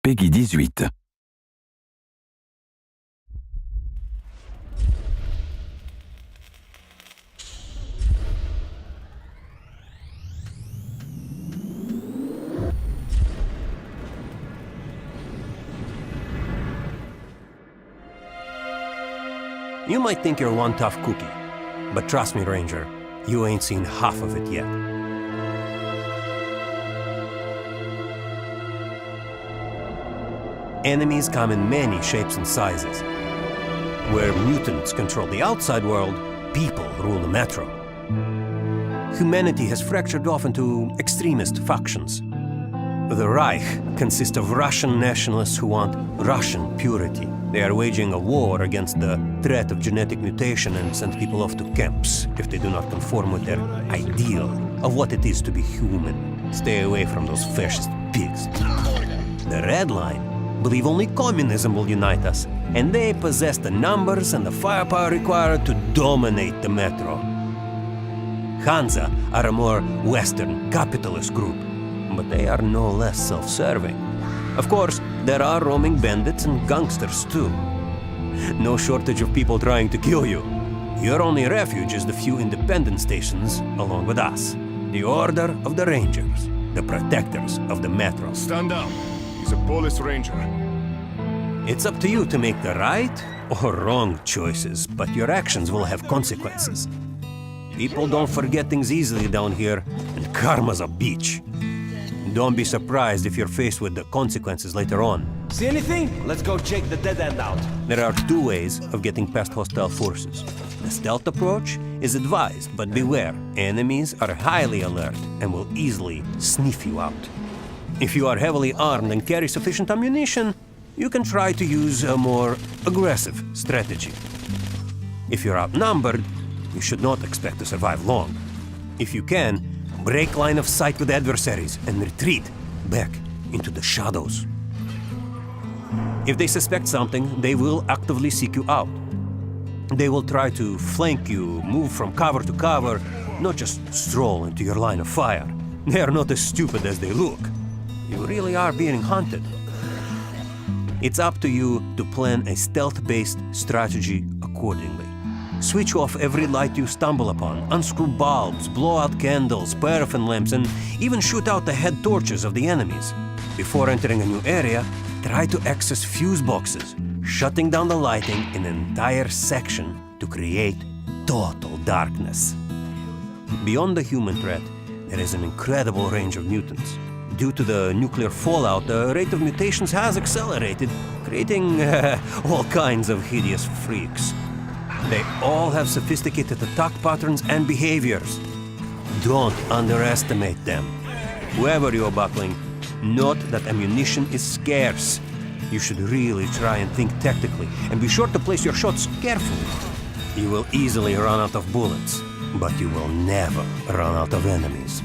Peggy 18. You might think you're one tough cookie, but trust me, Ranger, you ain't seen half of it yet. Enemies come in many shapes and sizes. Where mutants control the outside world, people rule the metro. Humanity has fractured off into extremist factions. The Reich consists of Russian nationalists who want Russian purity. They are waging a war against the threat of genetic mutation and send people off to camps if they do not conform with their ideal of what it is to be human. Stay away from those fascist pigs. The Red Line believe only communism will unite us, and they possess the numbers and the firepower required to dominate the metro. Hansa are a more Western capitalist group, but they are no less self-serving. Of course, there are roaming bandits and gangsters too. No shortage of people trying to kill you. Your only refuge is the few independent stations along with us. The Order of the Rangers, the protectors of the metro. Stand down. He's a police ranger. It's up to you to make the right or wrong choices, but your actions will have consequences. People don't forget things easily down here, and karma's a bitch. Don't be surprised if you're faced with the consequences later on. See anything? Let's go check the dead end out. There are two ways of getting past hostile forces. The stealth approach is advised, but beware, enemies are highly alert and will easily sniff you out. If you are heavily armed and carry sufficient ammunition, you can try to use a more aggressive strategy. If you're outnumbered, you should not expect to survive long. If you can, break line of sight with adversaries and retreat back into the shadows. If they suspect something, they will actively seek you out. They will try to flank you, move from cover to cover, not just stroll into your line of fire. They are not as stupid as they look. You really are being hunted. It's up to you to plan a stealth-based strategy accordingly. Switch off every light you stumble upon, unscrew bulbs, blow out candles, paraffin lamps, and even shoot out the head torches of the enemies. Before entering a new area, try to access fuse boxes, shutting down the lighting in an entire section to create total darkness. Beyond the human threat, there is an incredible range of mutants. Due to the nuclear fallout, the rate of mutations has accelerated, creating all kinds of hideous freaks. They all have sophisticated attack patterns and behaviors. Don't underestimate them. Whoever you are battling, note that ammunition is scarce. You should really try and think tactically, and be sure to place your shots carefully. You will easily run out of bullets, but you will never run out of enemies.